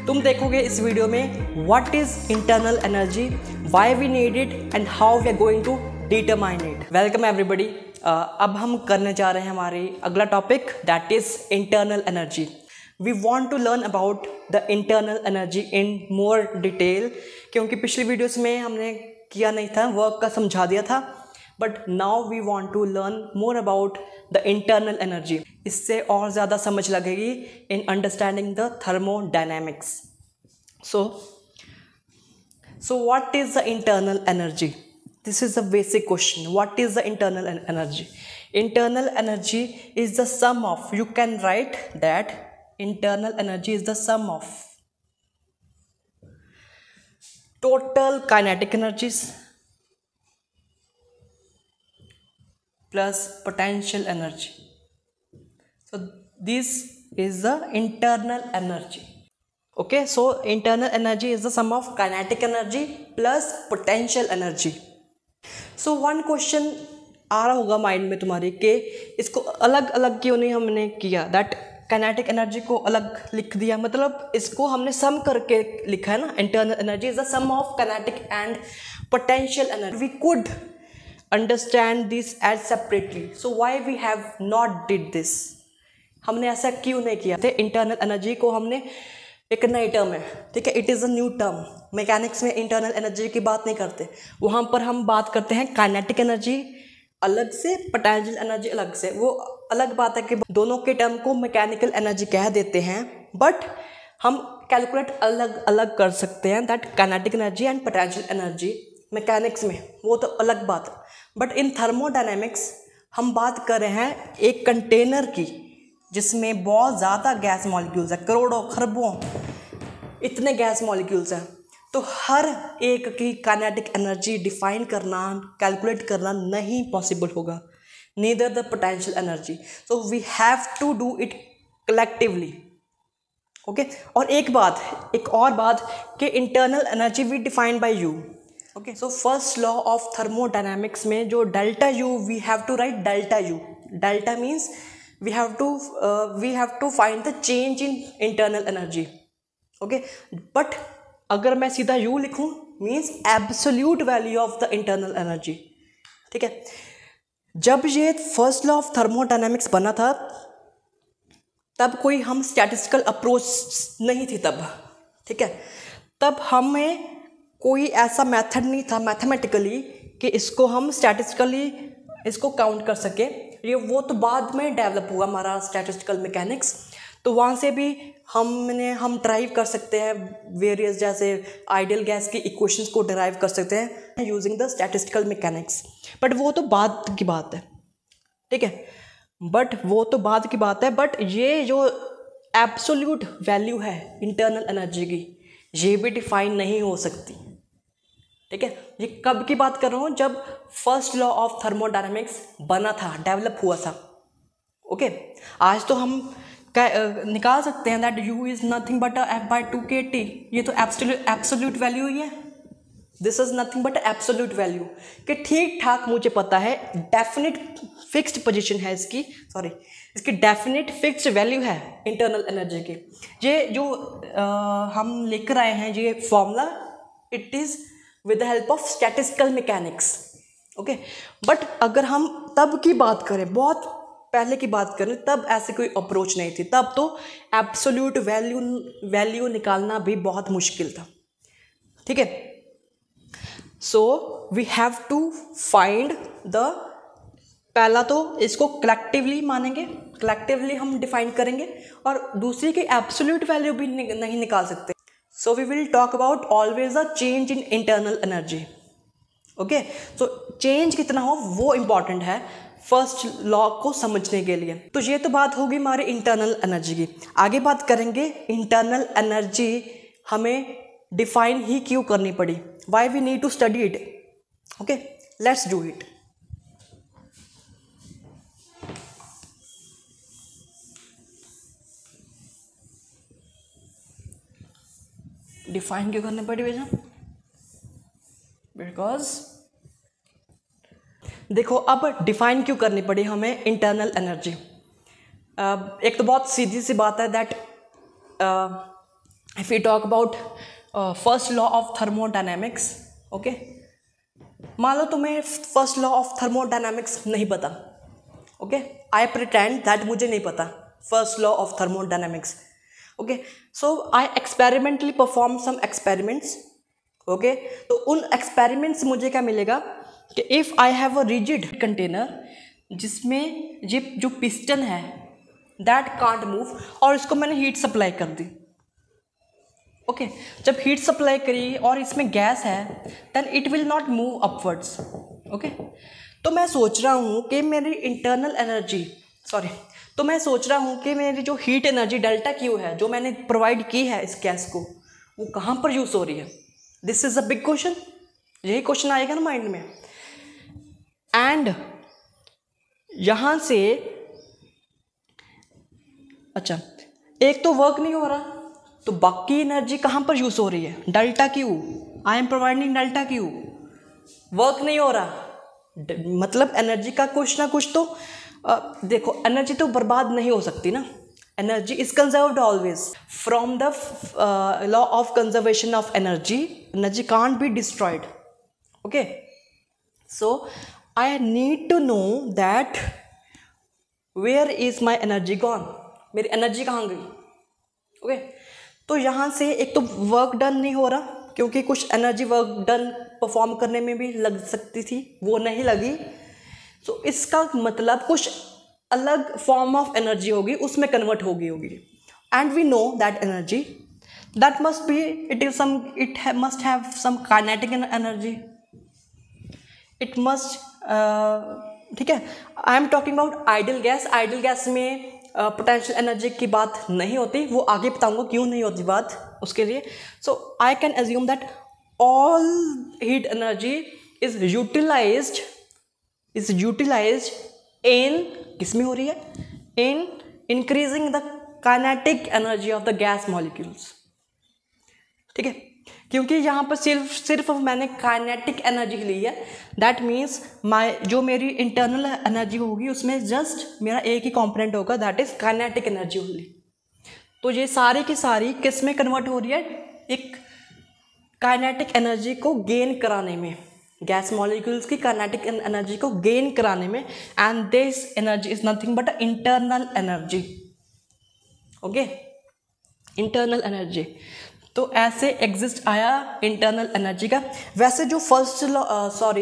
तुम देखोगे इस वीडियो में what is internal energy, why we need it and how we are going to determine it. Welcome everybody. अब हम करने जा रहे हैं हमारी अगला topic, that is internal energy. We want to learn about the internal energy in more detail, क्योंकि पिछली वीडियोस में हमने किया नहीं था, वर्क का समझा दिया था, but now we want to learn more about the internal energy. इससे और ज़्यादा समझ लगेगी in understanding the thermodynamics. So what is the internal energy? This is a basic question. What is the internal energy? Internal energy is the sum of, you can write that internal energy is the sum of total kinetic energies plus potential energy. So this is the internal energy. Okay, so internal energy is the sum of kinetic energy plus potential energy. So one question आ रहा होगा mind में तुम्हारे कि इसको अलग अलग क्यों नहीं हमने किया, दैट काइनेटिक एनर्जी को अलग लिख दिया, मतलब इसको हमने सम करके लिखा है ना। Internal energy is the sum of kinetic and potential energy. We could understand this as separately, so why we have not did this. हमने ऐसा क्यों नहीं किया? इंटरनल एनर्जी को हमने एक नई टर्म है, ठीक है, it is a new term. Mechanics में इंटरनल एनर्जी की बात नहीं करते, वहाँ पर हम बात करते हैं काइनेटिक एनर्जी अलग से, पोटेंशियल एनर्जी अलग से। वो अलग बात है कि दोनों के टर्म को मैकेनिकल एनर्जी कह देते हैं, बट हम कैलकुलेट अलग अलग कर सकते हैं, that kinetic energy and potential energy mechanics में, वो तो अलग बात है। बट इन थर्मोडायनेमिक्स हम बात कर रहे हैं एक कंटेनर की जिसमें बहुत ज़्यादा गैस मॉलिक्यूल्स है, करोड़ों खरबों इतने गैस मॉलिक्यूल्स हैं, तो हर एक की काइनेटिक एनर्जी डिफाइन करना, कैलकुलेट करना नहीं पॉसिबल होगा, neither the potential energy. So we have to do it collectively. Okay, और एक और बात कि internal energy we defined by U. Okay, so first law of thermodynamics में जो delta U, we have to write delta U. Delta means we have to find the change in internal energy. Okay, but अगर मैं सीधा U लिखूं means absolute value of the internal energy, ठीक है। जब ये फर्स्ट लॉ ऑफ थर्मोडायनेमिक्स बना था तब कोई हम स्टैटिस्टिकल अप्रोच नहीं थी तब, ठीक है। तब हमें कोई ऐसा मेथड नहीं था मैथमेटिकली कि इसको हम स्टैटिस्टिकली इसको काउंट कर सके। ये वो तो बाद में डेवलप हुआ हमारा स्टैटिस्टिकल मैकेनिक्स, तो वहाँ से भी हम ड्राइव कर सकते हैं वेरियस, जैसे आइडियल गैस की इक्वेशंस को डिराइव कर सकते हैं using the statistical mechanics, but वो तो बाद की बात है, ठीक है। बट ये जो एब्सोल्यूट वैल्यू है इंटरनल एनर्जी की, ये भी डिफाइन नहीं हो सकती, ठीक है। ये कब की बात कर रहा हूँ? जब फर्स्ट लॉ ऑफ थर्मोडायनेमिक्स बना था, डेवलप हुआ था। ओके, आज तो हम निकाल सकते हैं that U is nothing but F/2kT। ये तो एब्सोल्यूट वैल्यू ही है, this is nothing but absolute value कि ठीक ठाक मुझे पता है, डेफिनेट फिक्स्ड पोजीशन है इसकी डेफिनेट फिक्स्ड वैल्यू है इंटरनल एनर्जी की। ये जो हम लेकर आए हैं ये formula, it is with the help of statistical mechanics. Okay, but अगर हम तब की बात करें, बहुत पहले की बात करें, तब ऐसे कोई अप्रोच नहीं थी, तब तो एब्सोल्यूट वैल्यू निकालना भी बहुत मुश्किल था, ठीक है। So we have to find the, पहला तो इसको कलेक्टिवली मानेंगे, कलेक्टिवली हम डिफाइन करेंगे, और दूसरी की एब्सोल्यूट वैल्यू भी नहीं निकाल सकते। So we will talk about always the change in internal energy. Okay, so change कितना हो वो important है फर्स्ट लॉ को समझने के लिए। तो ये तो बात होगी हमारी इंटरनल एनर्जी की। आगे बात करेंगे इंटरनल एनर्जी हमें डिफाइन ही क्यों करनी पड़ी, why we need to study it. Okay, let's do it. Define क्यों करनी पड़ी भैया? बिकॉज देखो, अब डिफाइन क्यों करनी पड़ी हमें इंटरनल एनर्जी? एक तो बहुत सीधी सी बात है that if you talk about first law of thermodynamics, okay, मान लो तुम्हें फर्स्ट लॉ ऑफ थर्मोडायनेमिक्स नहीं पता, ओके, आई प्रिटेंड दैट मुझे नहीं पता first law of thermodynamics, okay, so I experimentally perform some experiments, okay, तो उन एक्सपेरिमेंट्स से मुझे क्या मिलेगा कि if I have a rigid container जिसमें ये जो पिस्टन है दैट कांट मूव, और इसको मैंने हीट सप्लाई कर दी, ओके, जब हीट सप्लाई करी और इसमें गैस है then it will not move upwards, okay, तो मैं सोच रहा हूँ कि मेरी इंटरनल एनर्जी, तो मैं सोच रहा हूँ कि मेरी जो हीट एनर्जी डेल्टा क्यू है जो मैंने प्रोवाइड की है इस गैस को, वो कहाँ पर यूज़ हो रही है। This is a big question, यही क्वेश्चन आएगा ना माइंड में। एंड यहाँ से अच्छा, एक तो वर्क नहीं हो रहा, तो बाकी एनर्जी कहाँ पर यूज़ हो रही है, delta Q, I am providing delta Q, work नहीं हो रहा, मतलब एनर्जी का कुछ ना कुछ तो देखो, एनर्जी तो बर्बाद नहीं हो सकती ना, energy is conserved always from the law of conservation of energy, energy can't be destroyed, okay, so I need to know that where is my energy gone, मेरी एनर्जी कहाँ गई, ओके, तो यहाँ से एक तो वर्क डन नहीं हो रहा क्योंकि कुछ एनर्जी वर्क डन परफॉर्म करने में भी लग सकती थी, वो नहीं लगी, तो इसका मतलब कुछ अलग फॉर्म ऑफ एनर्जी होगी, उसमें कन्वर्ट होगी, and we know that energy that must be it must have some kinetic energy, it must, ठीक है, I am talking about ideal gas, ideal gas में पोटेंशियल एनर्जी की बात नहीं होती, वो आगे बताऊंगा क्यों नहीं होती बात उसके लिए। So I can assume that all heat energy is utilised in, किस में हो रही है, in increasing the kinetic energy of the gas molecules, ठीक है, क्योंकि यहाँ पर सिर्फ मैंने काइनेटिक एनर्जी ली है, दैट मीन्स जो मेरी इंटरनल एनर्जी होगी उसमें जस्ट मेरा एक ही कंपोनेंट होगा, that is kinetic energy only. तो ये सारी की सारी किस में कन्वर्ट हो रही है, एक काइनेटिक एनर्जी को गेन कराने में, गैस मॉलिक्यूल्स की काइनेटिक एनर्जी को गेन कराने में, and this energy is nothing but internal energy, okay, internal energy. तो ऐसे एग्जिस्ट आया इंटरनल एनर्जी का। वैसे जो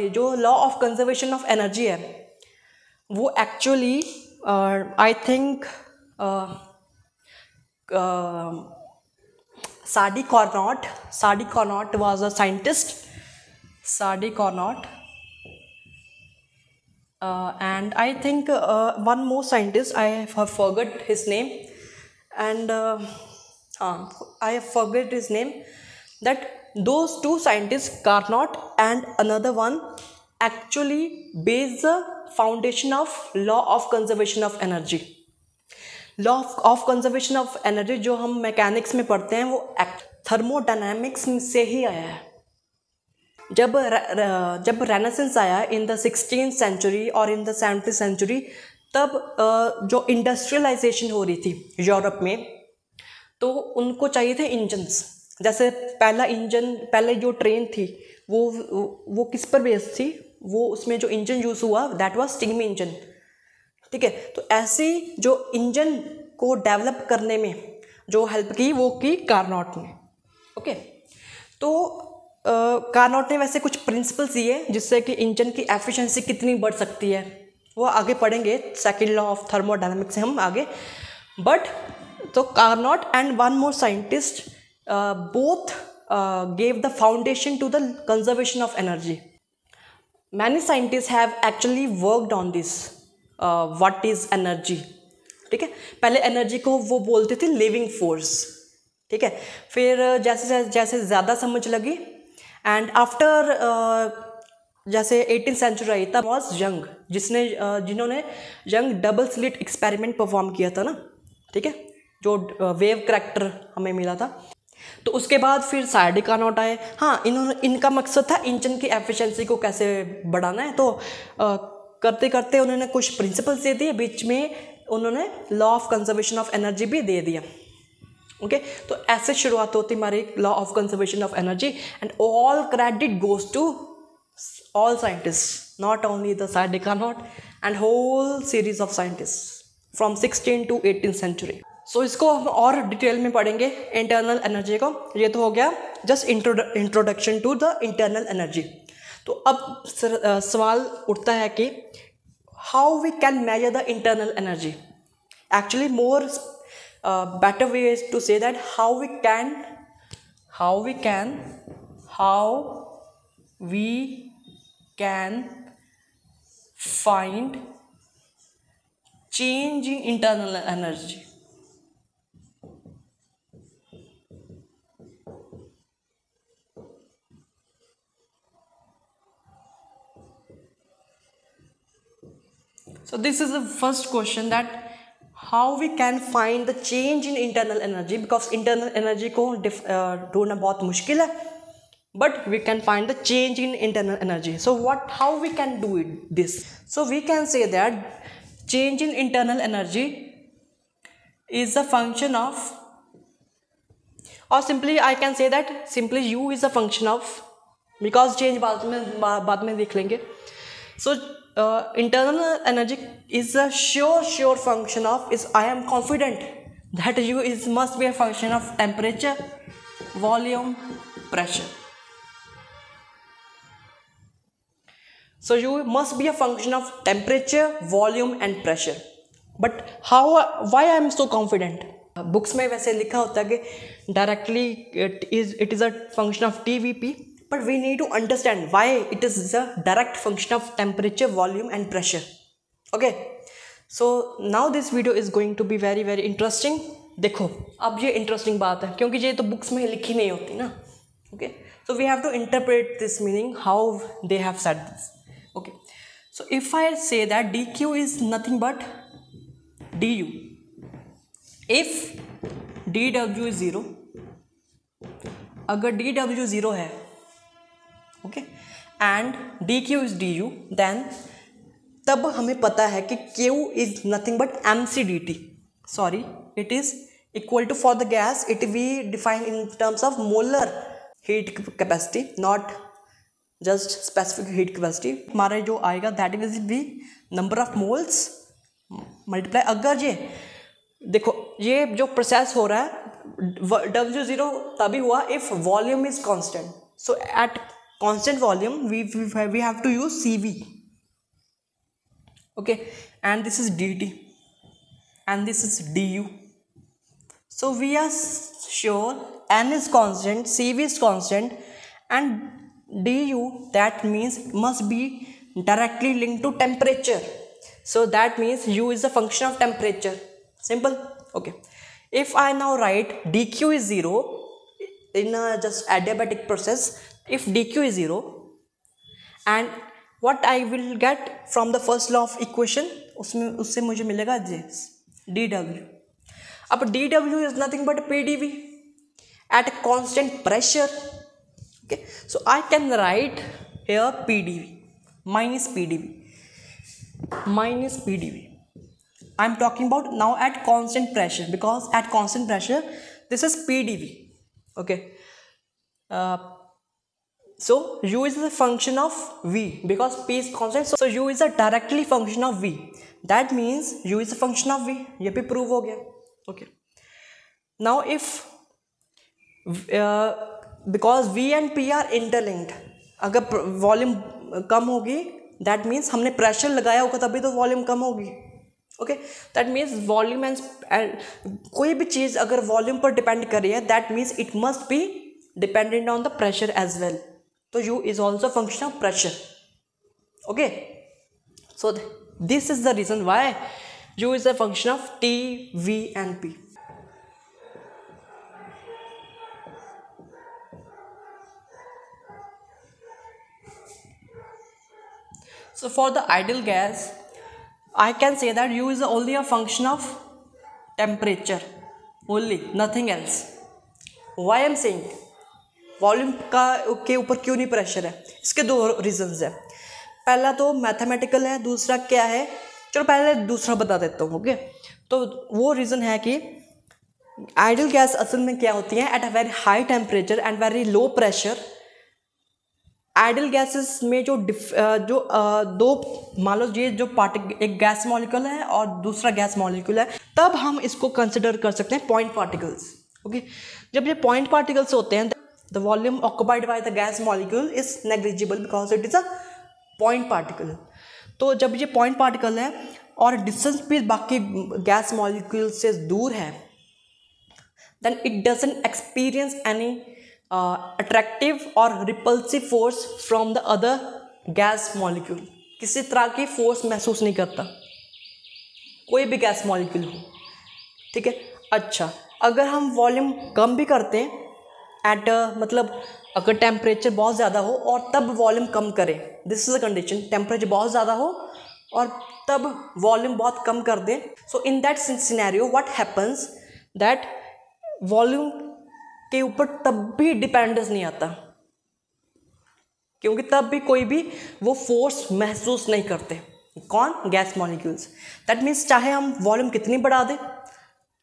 जो law of conservation of energy है वो actually I think sari Cournot was a scientist, sari Cournot, and I think one more scientist, I have forgot his name, and I have forgot his name, that those two scientists, Carnot and another one, actually based the foundation of law of conservation of energy. Law of conservation of energy जो हम mechanics में पढ़ते हैं वो thermodynamics से ही आया है। जब रेनेसेंस आया इन द 16th सेंचुरी और इन द 17th सेंचुरी, तब जो इंडस्ट्रियलाइजेशन हो रही थी यूरोप में, तो उनको चाहिए थे इंजन्स। जैसे पहले जो ट्रेन थी वो किस पर बेस्ड थी, वो उसमें जो इंजन यूज़ हुआ दैट वाज स्टीम इंजन, ठीक है। तो ऐसी जो इंजन को डेवलप करने में जो हेल्प की वो की कार्नोट ने, ओके। तो कार्नोट ने वैसे कुछ प्रिंसिपल्स दिए जिससे कि इंजन की एफिशिएंसी कितनी बढ़ सकती है, वो आगे पढ़ेंगे सेकंड लॉ ऑफ थर्मोडायनामिक्स से हम आगे। बट तो Carnot and one more scientist both gave the foundation to the conservation of energy. Many scientists have actually worked on this, what is energy, ठीक है। पहले एनर्जी को वो बोलते थे लिविंग फोर्स, ठीक है। फिर जैसे जैसे ज़्यादा समझ लगी एंड आफ्टर जैसे 18th सेंचुरी आई तब वॉज यंग, जिन्होंने young double slit experiment perform किया था ना, ठीक है, जो वेव करैक्टर हमें मिला था। तो उसके बाद फिर साडी कार्नोट आए। हाँ, इनका मकसद था इंजन की एफिशिएंसी को कैसे बढ़ाना है। तो करते करते उन्होंने कुछ प्रिंसिपल्स दे दिए, बीच में उन्होंने law of conservation of energy भी दे दिया, ओके तो ऐसे शुरुआत होती हमारी law of conservation of energy and all credit goes to all scientists, not only the Sardikanout and whole series of scientists from 16th to 18th century. So इसको हम और डिटेल में पढ़ेंगे इंटरनल एनर्जी को. ये तो हो गया just introduction to the internal energy. तो अब सवाल उठता है कि how we can measure the internal energy. Actually more better way is to say that how we can find change in internal energy. So this is the first question, that how we can find the change in internal energy, because internal energy को ढूंढना बहुत मुश्किल है, but we can find the change in internal energy. So how we can do this? So we can say that change in internal energy is a function of, or simply I can say that simply U is a function of, because change बाद में देख लेंगे. So internal energy is a sure function of, is I am confident that U must be a function of temperature, volume, pressure. So U must be a function of temperature, volume and pressure. But why I am so confident? Books में वैसे लिखा होता है कि directly it is a function of TVP, but we need to understand why it is a direct function of temperature, volume and pressure. Okay, so now this video is going to be very interesting. देखो अब ये interesting बात है क्योंकि ये तो books में लिखी नहीं होती ना. Okay, so we have to interpret this meaning how they have said this. Okay, so if I say that dq is nothing but du, if dw is 0, अगर dw 0 है, okay, and dq is du, then तब हमें पता है कि q is nothing but mc dt. Sorry, it is equal to, for the gas it we define in terms of molar heat capacity, not just specific heat capacity. हमारा जो आएगा that is the number of moles multiply, अगर ये देखो ये जो process हो रहा है W0 तभी हुआ if volume is constant. So at constant volume we have to use CV. Okay, and this is dt and this is du. So we are sure n is constant, CV is constant, and du, that means must be directly linked to temperature. So that means U is a function of temperature. Simple. Okay, if I now write dq is 0 in a just adiabatic process, if dq is 0, and what I will get from the first law of equation, उससे मुझे मिलेगा dw. अब dw is nothing but pdv at a constant pressure. Okay, so I can write here pdv minus pdv. I'm talking about now at constant pressure, because at constant pressure this is pdv. Okay, so u is a function of v, because p is constant, so u is a directly function of v. That means u is a function of v. ये भी prove हो गया. Okay, now if because v and p are interlinked, अगर volume कम होगी that means हमने pressure लगाया होगा तभी तो वॉल्यूम कम होगी. Okay, that means volume and कोई भी चीज़ अगर वॉल्यूम पर डिपेंड कर रही है that means it must be dependent on the pressure as well. तो u is also function of pressure. Okay, so this is the reason why u is a function of t, v and p. So for the ideal gas, I can say that U is only a function of temperature, only nothing else. Why I am saying volume का के ऊपर क्यों नहीं pressure है? इसके दो reasons है. पहला तो मैथमेटिकल है, दूसरा क्या है, चलो पहले दूसरा बता देता हूँ. ओके, तो वो रीज़न है कि आइडियल गैस असल में क्या होती है, at a very high temperature and very low pressure. Ideal gases में जो दो, मान लो ये जो एक गैस मॉलिक्यूल है और दूसरा गैस मॉलिक्यूल है, तब हम इसको कंसिडर कर सकते हैं पॉइंट पार्टिकल्स। ओके, जब ये पॉइंट पार्टिकल्स होते हैं, the volume occupied by the gas molecule is negligible because it is a point particle. तो जब ये पॉइंट पार्टिकल है और डिस्टेंस भी बाकी गैस मॉलिक्यूल से दूर है, then it doesn't experience any attractive or repulsive force from the other gas molecule। किसी तरह की फोर्स महसूस नहीं करता कोई भी गैस मॉलिक्यूल हो, ठीक है। अच्छा, अगर हम वॉल्यूम कम भी करते हैं एट मतलब अगर टेम्परेचर बहुत ज़्यादा हो और तब वॉल्यूम कम करें, this is a condition, temperature बहुत ज़्यादा हो और तब वॉल्यूम बहुत कम कर दें। So in that scenario what happens that volume के ऊपर तब भी डिपेंडेंस नहीं आता, क्योंकि तब भी कोई भी वो फोर्स महसूस नहीं करते। कौन? Gas molecules. दैट मीन्स चाहे हम वॉल्यूम कितनी बढ़ा दें,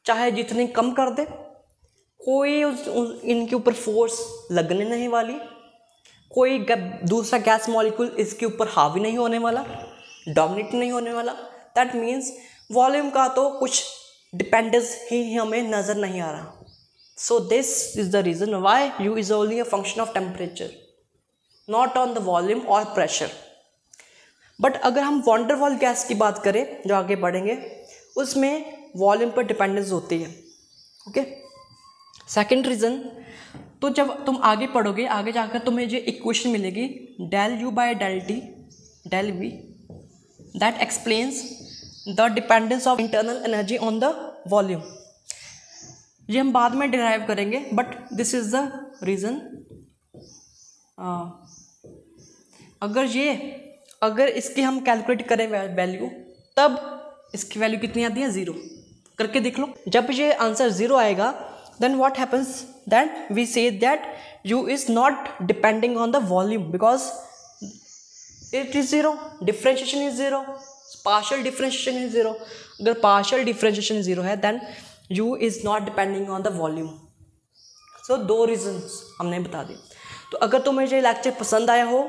चाहे जितनी कम कर दें, कोई इनके ऊपर फोर्स लगने नहीं वाली, कोई दूसरा गैस मॉलिक्यूल इसके ऊपर हावी नहीं होने वाला, डोमिनेट नहीं होने वाला। दैट मीन्स वॉल्यूम का तो कुछ डिपेंडेंस ही हमें नज़र नहीं आ रहा। So this is the reason why U is only a function of temperature, not on the volume or pressure. But अगर हम वॉन डेर वाल गैस की बात करें जो आगे बढ़ेंगे, उसमें वॉल्यूम पर डिपेंडेंस होती है। ओके, सेकेंड रीज़न, तो जब तुम आगे पढ़ोगे आगे जाकर तुम्हें जो इक्वेशन मिलेगी del U by del T del V, that explains the dependence of internal energy on the volume. ये हम बाद में डिराइव करेंगे, but this is the reason. अगर इसकी हम कैलकुलेट करें वैल्यू, तब इसकी वैल्यू कितनी आती है? 0। करके देख लो। जब ये आंसर 0 आएगा, then what happens, that we say that U is not depending on the volume because it is 0, differentiation is 0, partial differentiation is 0। अगर पार्शियल डिफ्रेंशिएशन 0 है, then U is not depending on the volume। So 2 reasons हमने बता दिए। तो अगर तुम्हें ये lecture पसंद आया हो,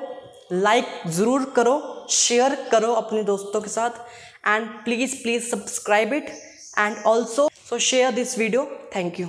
लाइक ज़रूर करो, शेयर करो अपने दोस्तों के साथ, and please subscribe it and also share this video. Thank you.